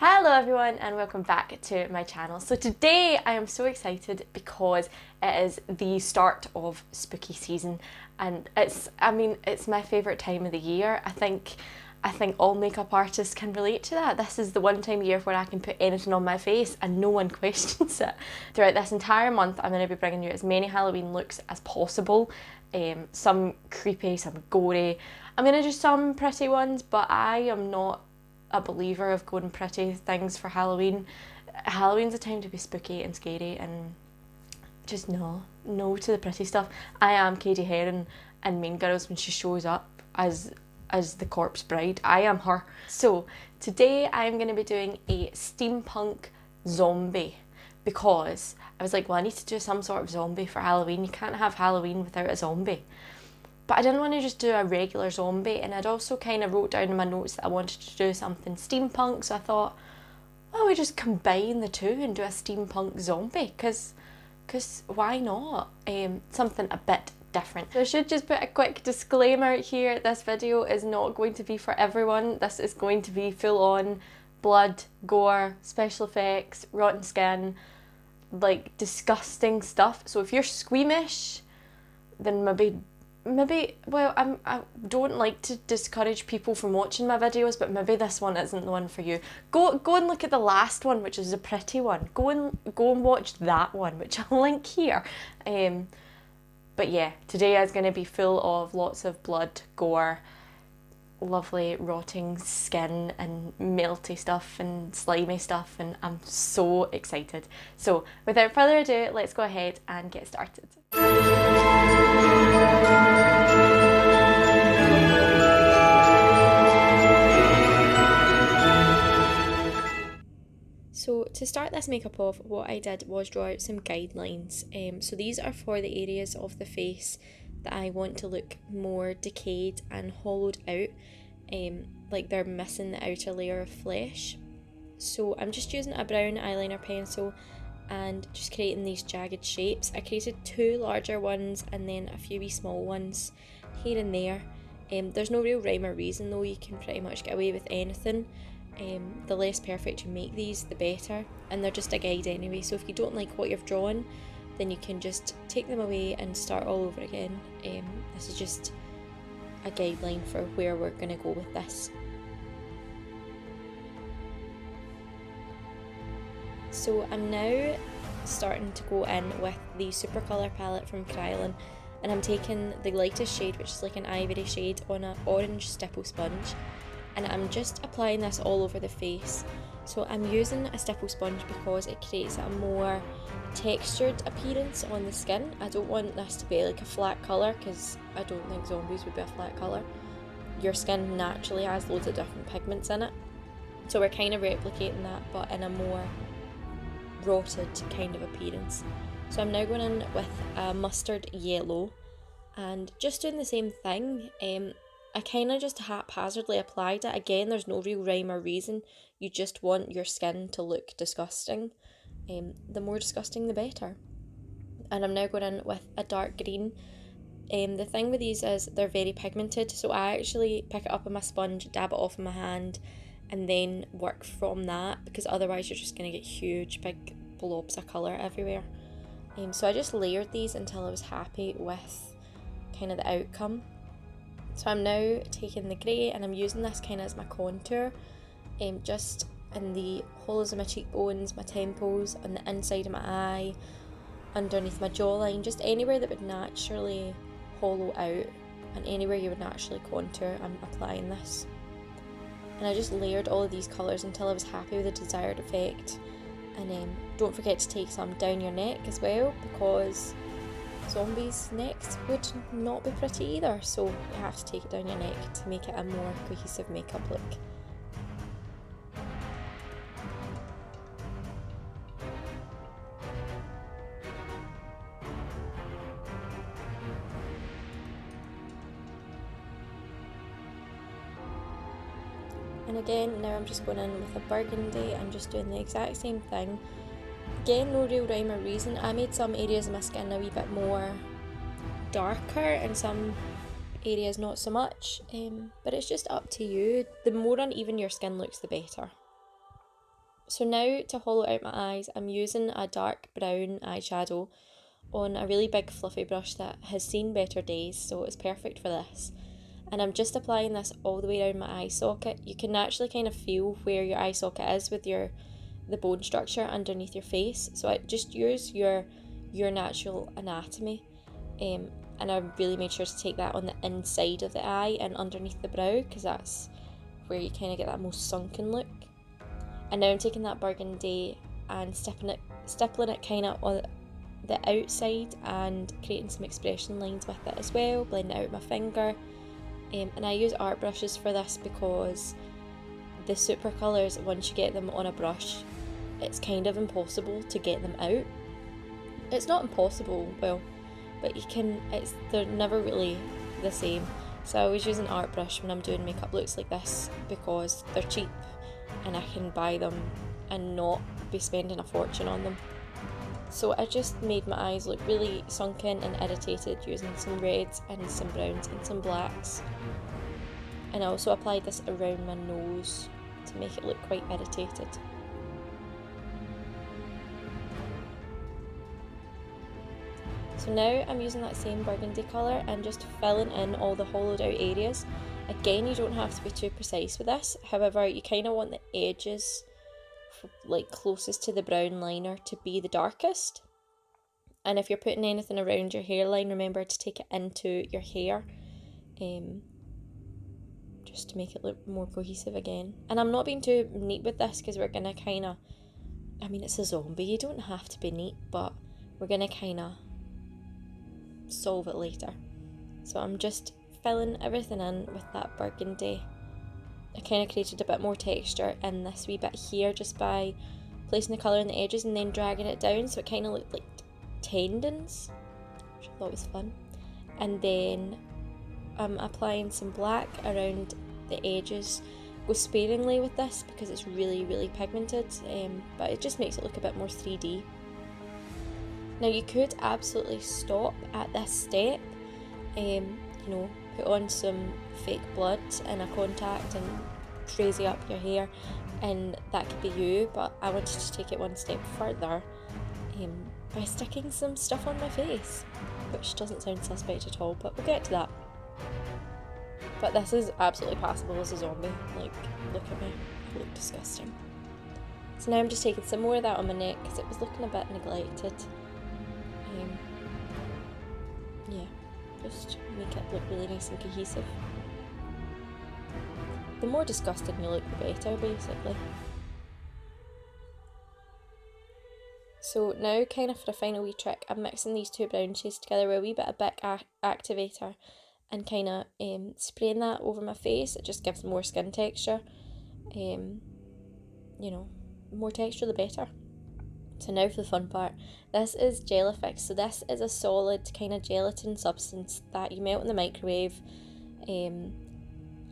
Hello everyone and welcome back to my channel. So today I am so excited because it is the start of spooky season and it's my favourite time of the year. I think all makeup artists can relate to that. This is the one time of year where I can put anything on my face and no one questions it. Throughout this entire month I'm going to be bringing you as many Halloween looks as possible. Some creepy, some gory. I'm going to do some pretty ones, but I am not a believer of going pretty things for Halloween. Halloween's a time to be spooky and scary and just no to the pretty stuff. I am Katie Heron in Mean Girls when she shows up as the corpse bride. I am her. So today I'm going to be doing a steampunk zombie because I was like, well, I need to do some sort of zombie for Halloween. You can't have Halloween without a zombie. But I didn't want to just do a regular zombie, and I'd also kind of wrote down in my notes that I wanted to do something steampunk, so I thought, oh, we just combine the two and do a steampunk zombie, because why not? Something a bit different. So I should just put a quick disclaimer here, this video is not going to be for everyone. This is going to be full on blood, gore, special effects, rotten skin, like disgusting stuff. So if you're squeamish, then maybe, well, I don't like to discourage people from watching my videos, but maybe this one isn't the one for you. Go and look at the last one, which is a pretty one. Go and watch that one, which I'll link here. But yeah, today is going to be full of lots of blood, gore, lovely rotting skin and melty stuff and slimy stuff, and I'm so excited. So without further ado, let's go ahead and get started. So to start this makeup off, what I did was draw out some guidelines. So these are for the areas of the face that I want to look more decayed and hollowed out, like they're missing the outer layer of flesh. So I'm just using a brown eyeliner pencil and just creating these jagged shapes. I created two larger ones and then a few wee small ones here and there. There's no real rhyme or reason though, you can pretty much get away with anything. The less perfect you make these, the better, and they're just a guide anyway, so if you don't like what you've drawn, then you can just take them away and start all over again. This is just a guideline for where we're going to go with this. So I'm now starting to go in with the Supracolour palette from Kryolan, and I'm taking the lightest shade, which is like an ivory shade, on an orange stipple sponge, and I'm just applying this all over the face. So I'm using a stipple sponge because it creates a more textured appearance on the skin. I don't want this to be like a flat colour because I don't think zombies would be a flat colour. Your skin naturally has loads of different pigments in it, so we're kind of replicating that but in a more rotted kind of appearance. So I'm now going in with a mustard yellow and just doing the same thing. I kind of just haphazardly applied it. Again, there's no real rhyme or reason. You just want your skin to look disgusting. The more disgusting, the better. And I'm now going in with a dark green. The thing with these is they're very pigmented, so I actually pick it up on my sponge, dab it off in my hand, and then work from that, because otherwise you're just going to get huge big blobs of colour everywhere. So I just layered these until I was happy with kind of the outcome. So I'm now taking the grey and I'm using this kind of as my contour, just in the hollows of my cheekbones, my temples, on the inside of my eye, underneath my jawline, just anywhere that would naturally hollow out and anywhere you would naturally contour, I'm applying this. And I just layered all of these colours until I was happy with the desired effect. And don't forget to take some down your neck as well, because zombies' necks would not be pretty either, so you have to take it down your neck to make it a more cohesive makeup look. And again, now I'm just going in with a burgundy and just doing the exact same thing. Again, no real rhyme or reason. I made some areas of my skin a wee bit more darker and some areas not so much, but it's just up to you. The more uneven your skin looks, the better. So now to hollow out my eyes, I'm using a dark brown eyeshadow on a really big fluffy brush that has seen better days, so it's perfect for this. And I'm just applying this all the way around my eye socket. You can actually kind of feel where your eye socket is with the bone structure underneath your face. So I just use your natural anatomy, and I really made sure to take that on the inside of the eye and underneath the brow, because that's where you kind of get that most sunken look. And now I'm taking that burgundy and stippling it kind of on the outside and creating some expression lines with it as well, blending it out with my finger. And I use art brushes for this because the Supracolours, once you get them on a brush, it's kind of impossible to get them out. It's not impossible, well, but they're never really the same. So I always use an art brush when I'm doing makeup looks like this because they're cheap and I can buy them and not be spending a fortune on them. So I just made my eyes look really sunken and irritated using some reds and some browns and some blacks. And I also applied this around my nose to make it look quite irritated. So now I'm using that same burgundy colour and just filling in all the hollowed out areas. Again, you don't have to be too precise with this, however you kind of want the edges like closest to the brown liner to be the darkest. And if you're putting anything around your hairline, remember to take it into your hair, just to make it look more cohesive again. And I'm not being too neat with this because we're gonna kind of, I mean it's a zombie, you don't have to be neat, but we're gonna kind of solve it later. So I'm just filling everything in with that burgundy. I kind of created a bit more texture in this wee bit here just by placing the colour on the edges and then dragging it down so it kind of looked like tendons, which I thought was fun. And then I'm applying some black around the edges. Go sparingly with this because it's really, really pigmented, but it just makes it look a bit more 3D. Now you could absolutely stop at this step, you know, put on some fake blood in a contact and crazy up your hair, and that could be you, but I wanted to take it one step further by sticking some stuff on my face, which doesn't sound suspect at all, but we'll get to that. But this is absolutely passable as a zombie, like look at me, I look disgusting. So now I'm just taking some more of that on my neck because it was looking a bit neglected. Yeah, just make it look really nice and cohesive. The more disgusting you look, the better, basically. So now, kind of for a final wee trick, I'm mixing these two brown shades together with a wee bit of Bic activator and kind of spraying that over my face. It just gives more skin texture. You know, more texture the better. So now for the fun part. This is Gelafix. So this is a solid kind of gelatin substance that you melt in the microwave, and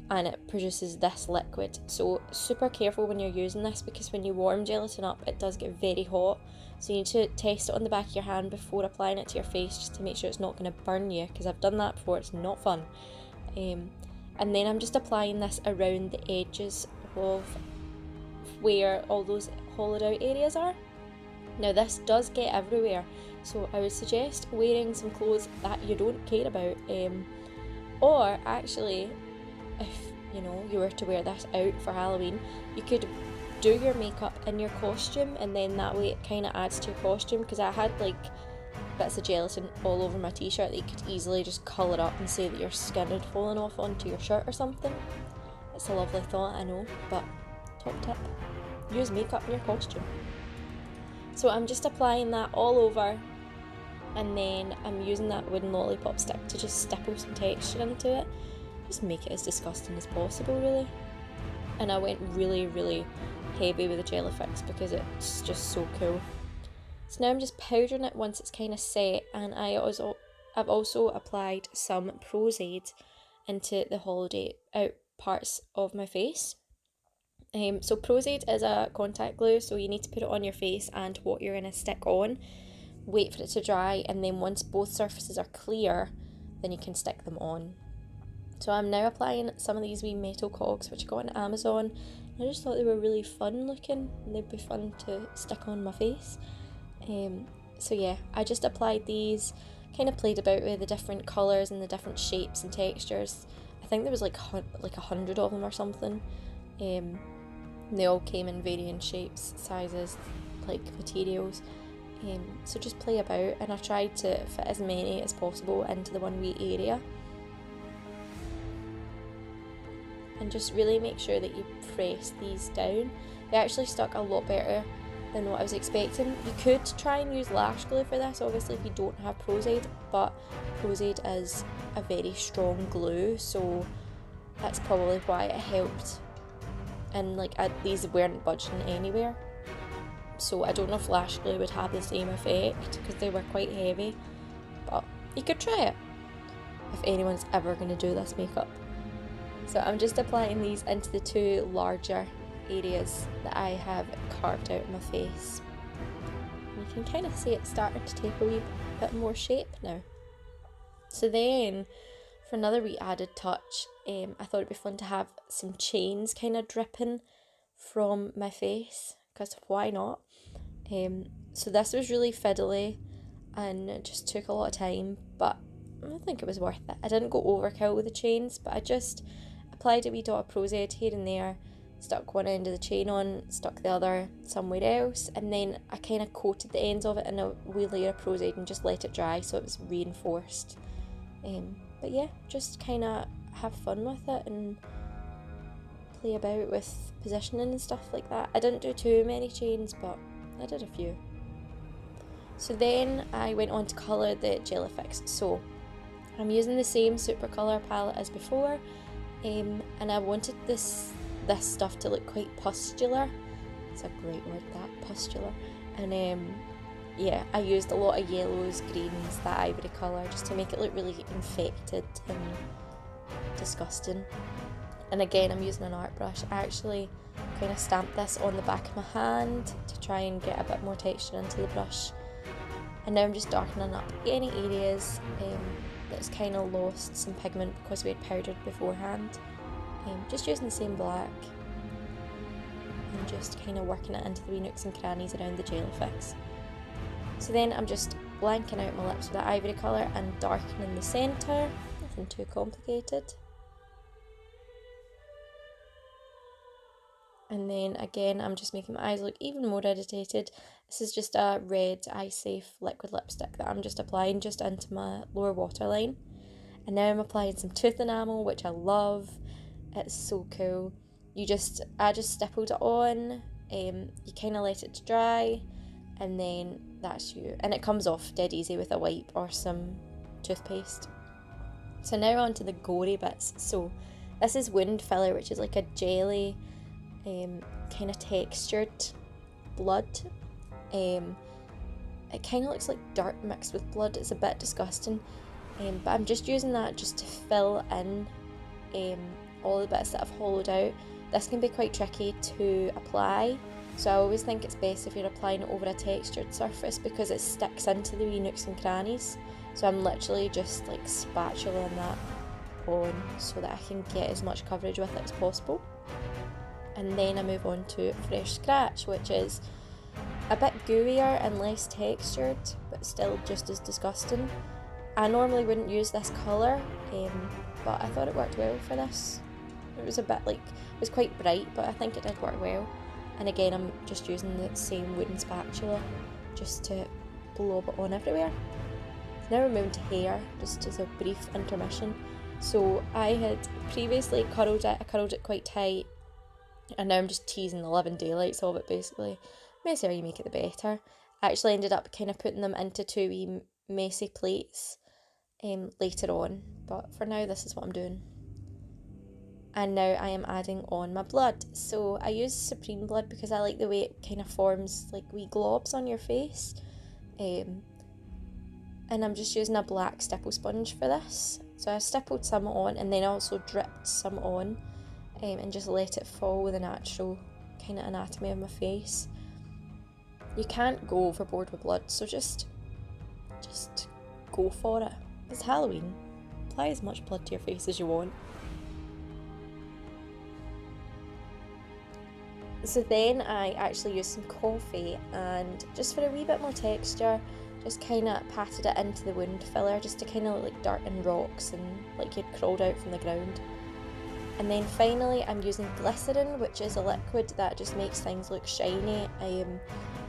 it produces this liquid. So super careful when you're using this because when you warm gelatin up it does get very hot. So you need to test it on the back of your hand before applying it to your face just to make sure it's not going to burn you, because I've done that before, it's not fun. And then I'm just applying this around the edges of where all those hollowed out areas are. Now this does get everywhere, so I would suggest wearing some clothes that you don't care about, or actually if you know you were to wear this out for Halloween, you could do your makeup in your costume and then that way it kind of adds to your costume, because I had like bits of gelatin all over my t-shirt that you could easily just colour up and say that your skin had fallen off onto your shirt or something. It's a lovely thought, I know, but top tip, use makeup in your costume. So I'm just applying that all over, and then I'm using that wooden lollipop stick to just stipple some texture into it. Just make it as disgusting as possible, really. And I went really, really heavy with the Gelafix because it's just so cool. So now I'm just powdering it once it's kind of set, and I've also applied some Pros-Aide into the hollowed out parts of my face. So Pros-Aide is a contact glue, so you need to put it on your face and what you're going to stick on, wait for it to dry, and then once both surfaces are clear then you can stick them on. So I'm now applying some of these wee metal cogs which I got on Amazon, I just thought they were really fun looking and they'd be fun to stick on my face. So yeah, I just applied these, kind of played about with the different colours and the different shapes and textures. I think there was like 100 of them or something. They all came in varying shapes, sizes, like materials. So just play about, and I tried to fit as many as possible into the 1 wee area. And just really make sure that you press these down. They actually stuck a lot better than what I was expecting. You could try and use lash glue for this, obviously, if you don't have Pros-Aide, but Pros-Aide is a very strong glue, so that's probably why it helped. And like these weren't budging anywhere, so I don't know if lash glue would have the same effect because they were quite heavy, but you could try it if anyone's ever going to do this makeup. So I'm just applying these into the 2 larger areas that I have carved out in my face. You can kind of see it starting to take a wee bit more shape now. So then, for another wee added touch, I thought it'd be fun to have some chains kind of dripping from my face, because why not? So this was really fiddly and it just took a lot of time, but I think it was worth it. I didn't go overkill with the chains, but I just applied a wee dot of Pros-Aide here and there, stuck one end of the chain on, stuck the other somewhere else, and then I kind of coated the ends of it in a wee layer of Pros-Aide and just let it dry so it was reinforced. But yeah, just kind of have fun with it and play about with positioning and stuff like that. I didn't do too many chains, but I did a few. So then I went on to colour the Gelafix. So I'm using the same Supracolour palette as before, and I wanted this stuff to look quite pustular. It's a great word, that, pustular. And yeah, I used a lot of yellows, greens, that ivory colour, just to make it look really infected and disgusting. And again, I'm using an art brush. I actually kind of stamped this on the back of my hand to try and get a bit more texture into the brush. And now I'm just darkening up any areas that's kind of lost some pigment because we had powdered beforehand. Just using the same black and just kind of working it into the wee nooks and crannies around the Gelafix. So then I'm just blanking out my lips with that ivory colour and darkening the centre, nothing too complicated. And then again, I'm just making my eyes look even more irritated. This is just a red Eye Safe liquid lipstick that I'm just applying just into my lower waterline. And now I'm applying some tooth enamel, which I love. It's so cool. I just stippled it on, you kind of let it dry, and then that's you. And it comes off dead easy with a wipe or some toothpaste. So now on to the gory bits. So this is Woundfiller, which is like a jelly, kind of textured blood. It kind of looks like dirt mixed with blood. It's a bit disgusting, but I'm just using that just to fill in all the bits that I've hollowed out. This can be quite tricky to apply, so I always think it's best if you're applying it over a textured surface because it sticks into the wee nooks and crannies. So I'm literally just like spatulaing that on so that I can get as much coverage with it as possible. And then I move on to Fresh Scratch, which is a bit gooier and less textured, but still just as disgusting. I normally wouldn't use this colour, but I thought it worked well for this. It was a bit like, it was quite bright, but I think it did work well. And again, I'm just using the same wooden spatula just to blob it on everywhere. Now we're moving to hair, just as a brief intermission. So I had previously curled it, I curled it quite tight, and now I'm just teasing the living daylights of it basically. The messier you make it, the better. I actually ended up kind of putting them into 2 wee messy plates later on, but for now this is what I'm doing. And now I am adding on my blood. So I use Supreme blood because I like the way it kind of forms like wee globs on your face. And I'm just using a black stipple sponge for this. So I stippled some on and then also dripped some on, and just let it fall with the natural kind of anatomy of my face. You can't go overboard with blood, so just go for it. It's Halloween. Apply as much blood to your face as you want. So then I actually used some coffee, and just for a wee bit more texture, just kind of patted it into the wound filler just to kind of look like dirt and rocks and like you'd crawled out from the ground. And then finally I'm using glycerin, which is a liquid that just makes things look shiny.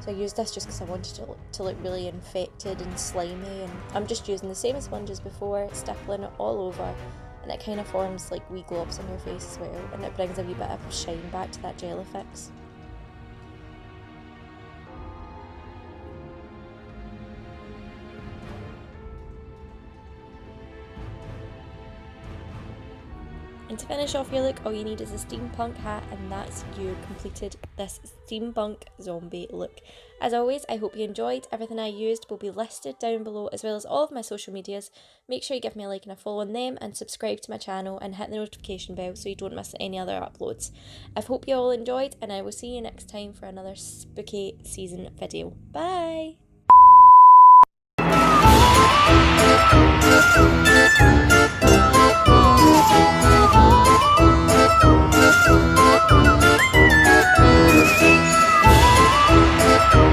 So I used this just because I wanted to look really infected and slimy, and I'm just using the same sponge as before, stippling it all over, and it kind of forms like wee globs on your face as well, and it brings a wee bit of shine back to that Gelafix. And to finish off your look, all you need is a steampunk hat, and that's you completed this steampunk zombie look. As always, I hope you enjoyed. Everything I used will be listed down below, as well as all of my social medias. Make sure you give me a like and a follow on them, and subscribe to my channel and hit the notification bell so you don't miss any other uploads. I hope you all enjoyed, and I will see you next time for another spooky season video. Bye!